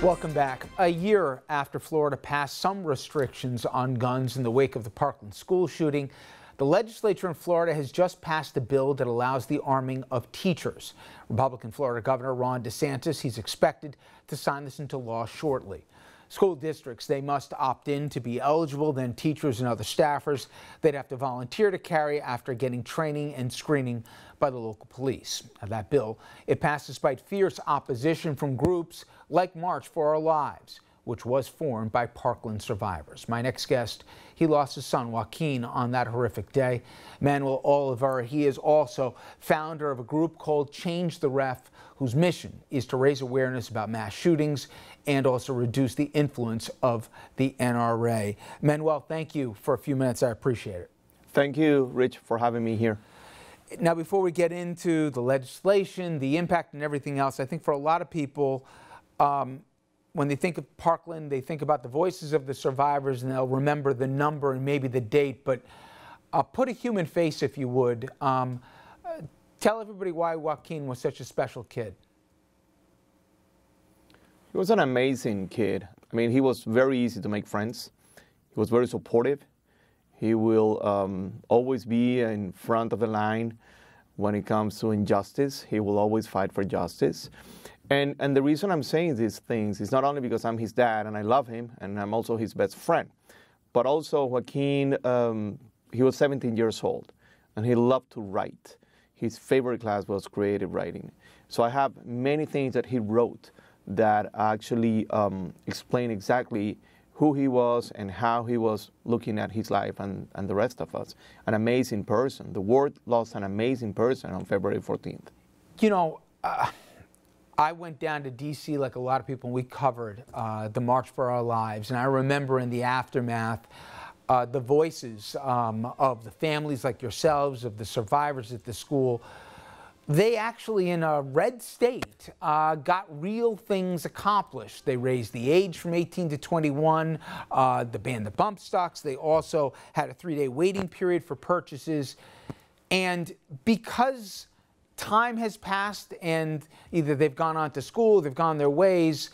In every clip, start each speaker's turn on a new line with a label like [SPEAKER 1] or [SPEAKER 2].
[SPEAKER 1] Welcome back. A year after Florida passed some restrictions on guns in the wake of the Parkland school shooting, the legislature in Florida has just passed a bill that allows the arming of teachers. Republican Florida Governor Ron DeSantis, he's expected to sign this into law shortly. School districts, they must opt in to be eligible. Then teachers and other staffers, they'd have to volunteer to carry after getting training and screening by the local police. Now, that bill, it passed despite fierce opposition from groups like March for Our Lives, which was formed by Parkland survivors. My next guest, he lost his son Joaquin on that horrific day. Manuel Oliveira, he is also founder of a group called Change the Ref, whose mission is to raise awareness about mass shootings and also reduce the influence of the NRA. Manuel, thank you for a few minutes. I appreciate it.
[SPEAKER 2] Thank you, Rich, for having me here.
[SPEAKER 1] Now, before we get into the legislation, the impact and everything else, I think for a lot of people, when they think of Parkland, they think about the voices of the survivors and they'll remember the number and maybe the date, but put a human face, if you would. Tell everybody why Joaquin was such a special kid.
[SPEAKER 2] He was an amazing kid. I mean, he was very easy to make friends. He was very supportive. He will always be in front of the line when it comes to injustice. He will always fight for justice. And the reason I'm saying these things is not only because I'm his dad and I love him and I'm also his best friend, but also Joaquin, he was 17 years old and he loved to write. His favorite class was creative writing. So I have many things that he wrote that actually explain exactly who he was and how he was looking at his life and the rest of us. An amazing person. The world lost an amazing person on February 14th.
[SPEAKER 1] You know, I went down to D.C. like a lot of people, and we covered the March for Our Lives. And I remember in the aftermath, the voices of the families like yourselves, of the survivors at the school. They actually, in a red state, got real things accomplished. They raised the age from 18 to 21, they banned the bump stocks. They also had a 3-day waiting period for purchases. And because time has passed and either they've gone on to school, they've gone their ways,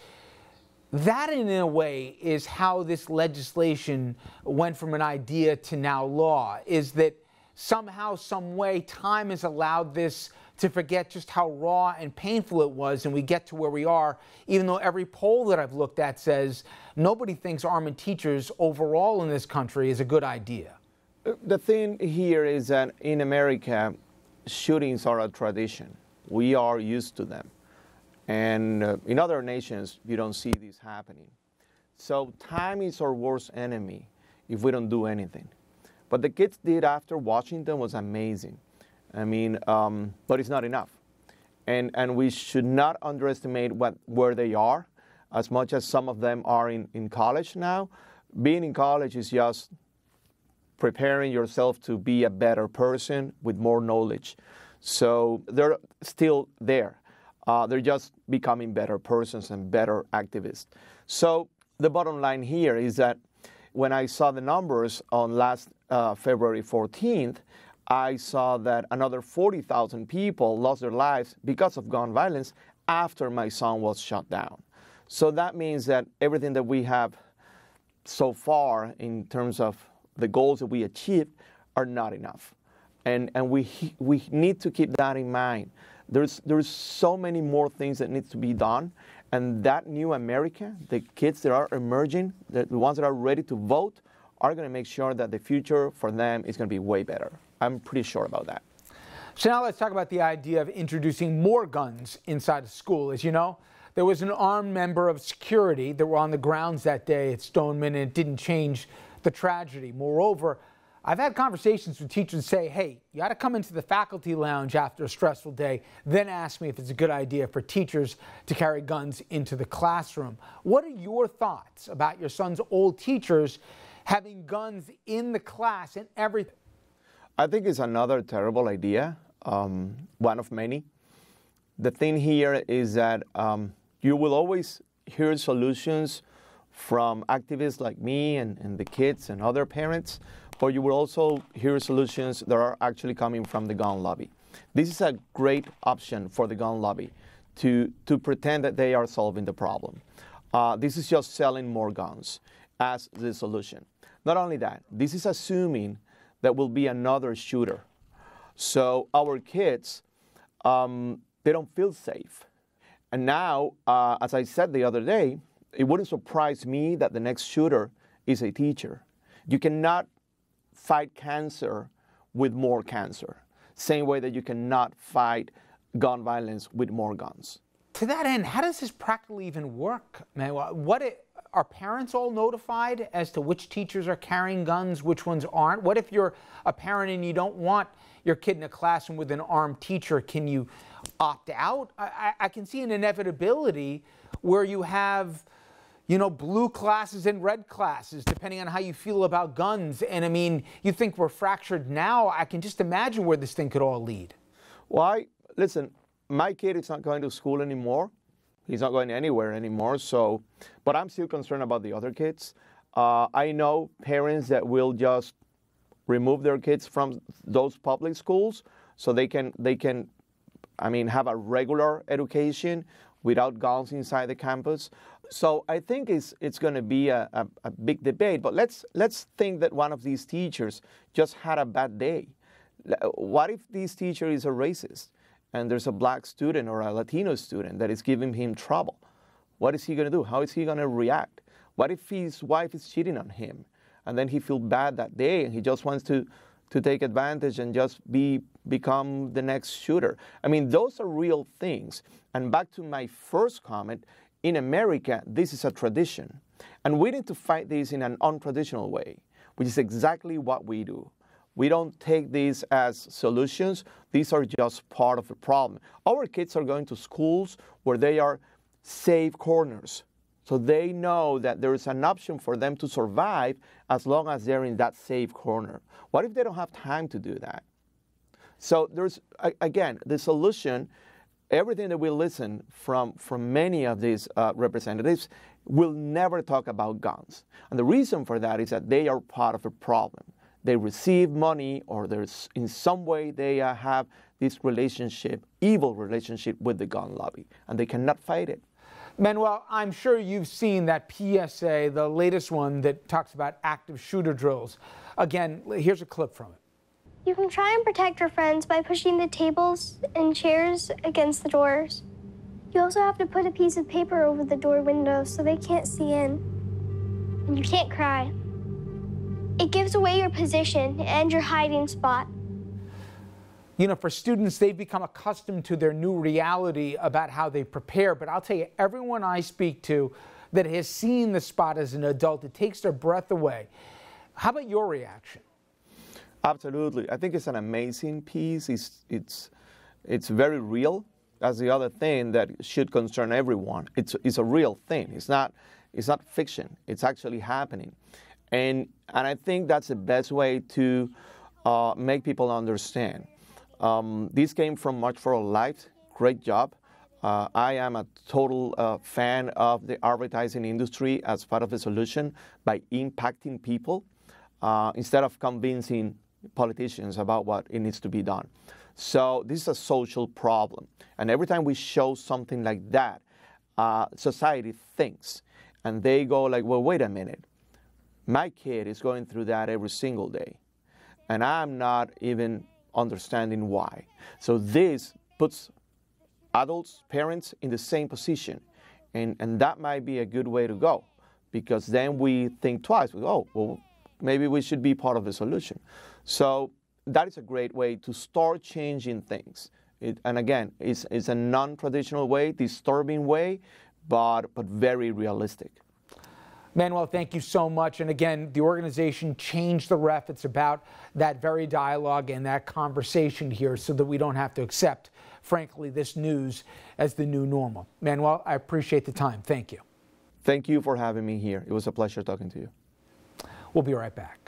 [SPEAKER 1] that in a way is how this legislation went from an idea to now law, is that somehow, some way, time has allowed this to forget just how raw and painful it was, and we get to where we are, even though every poll that I've looked at says nobody thinks arming teachers overall in this country is a good idea.
[SPEAKER 2] The thing here is that in America, shootings are a tradition. We are used to them. And in other nations, you don't see this happening. So time is our worst enemy if we don't do anything. What the kids did after Washington was amazing. I mean, but it's not enough. And we should not underestimate where they are, as much as some of them are in college now. Being in college is just preparing yourself to be a better person with more knowledge. So they're still there. They're just becoming better persons and better activists. So the bottom line here is that when I saw the numbers on last February 14th, I saw that another 40,000 people lost their lives because of gun violence after my son was shot down. So that means that everything that we have so far in terms of the goals that we achieved are not enough. And we need to keep that in mind. There's so many more things that need to be done. And that new America, the kids that are emerging, the ones that are ready to vote, are going to make sure that the future for them is going to be way better. I'm pretty sure about that.
[SPEAKER 1] So now let's talk about the idea of introducing more guns inside a school. As you know, there was an armed member of security that were on the grounds that day at Stoneman, and it didn't change the tragedy. Moreover, I've had conversations with teachers say, hey, you got to come into the faculty lounge after a stressful day, then ask me if it's a good idea for teachers to carry guns into the classroom. What are your thoughts about your son's old teachers having guns in the class and everything?
[SPEAKER 2] I think it's another terrible idea, one of many. The thing here is that you will always hear solutions from activists like me and the kids and other parents, but you will also hear solutions that are actually coming from the gun lobby. This is a great option for the gun lobby to pretend that they are solving the problem. This is just selling more guns as the solution. Not only that, this is assuming there will be another shooter. So our kids, they don't feel safe. And now, as I said the other day, it wouldn't surprise me that the next shooter is a teacher. You cannot fight cancer with more cancer. Same way that you cannot fight gun violence with more guns.
[SPEAKER 1] To that end, how does this practically even work, man? Are parents all notified as to which teachers are carrying guns, which ones aren't? What if you're a parent and you don't want your kid in a classroom with an armed teacher? Can you opt out? I can see an inevitability where you have, blue classes and red classes, depending on how you feel about guns. And I mean, you think we're fractured now. I can just imagine where this thing could all lead.
[SPEAKER 2] Well, listen, my kid is not going to school anymore. He's not going anywhere anymore. But I'm still concerned about the other kids. I know parents that will just remove their kids from those public schools so they can have a regular education without guns inside the campus. So I think it's going to be a big debate. But let's think that one of these teachers just had a bad day. What if this teacher is a racist and there's a black student or a Latino student that is giving him trouble? What is he going to do? How is he going to react? What if his wife is cheating on him and then he feels bad that day and he just wants to take advantage and just become the next shooter? I mean, those are real things. And back to my first comment, in America, this is a tradition. And we need to fight this in an untraditional way, which is exactly what we do. We don't take these as solutions. These are just part of the problem. Our kids are going to schools where they are safe corners. So they know that there is an option for them to survive as long as they're in that safe corner. What if they don't have time to do that? So there's, again, the solution, everything that we listen from many of these representatives will never talk about guns. And the reason for that is that they are part of the problem. They receive money, or there's in some way they have this relationship, evil relationship with the gun lobby, and they cannot fight it.
[SPEAKER 1] Manuel, I'm sure you've seen that PSA, the latest one that talks about active shooter drills. Again, here's a clip from it.
[SPEAKER 3] You can try and protect your friends by pushing the tables and chairs against the doors. You also have to put a piece of paper over the door window so they can't see in. And you can't cry. It gives away your position and your hiding spot.
[SPEAKER 1] For students, they've become accustomed to their new reality about how they prepare. But I'll tell you, everyone I speak to that has seen the spot as an adult, it takes their breath away. How about your reaction?
[SPEAKER 2] Absolutely. I think it's an amazing piece. It's very real. That's the other thing that should concern everyone. It's a real thing. It's not fiction. It's actually happening. And I think that's the best way to make people understand. This came from March for Our Lives. Great job. I am a total fan of the advertising industry as part of the solution by impacting people instead of convincing politicians about what it needs to be done. So this is a social problem. And every time we show something like that, society thinks. And they go like, well, wait a minute. My kid is going through that every single day. And I'm not even understanding why. So this puts adults, parents in the same position. And that might be a good way to go, because then we think twice. Oh, well, maybe we should be part of the solution. So that is a great way to start changing things. And again, it's a non-traditional way, disturbing way, but very realistic.
[SPEAKER 1] Manuel, thank you so much. And again, the organization Change the Ref. It's about that very dialogue and that conversation here so that we don't have to accept, frankly, this news as the new normal. Manuel, I appreciate the time. Thank you.
[SPEAKER 2] Thank you for having me here. It was a pleasure talking to you.
[SPEAKER 1] We'll be right back.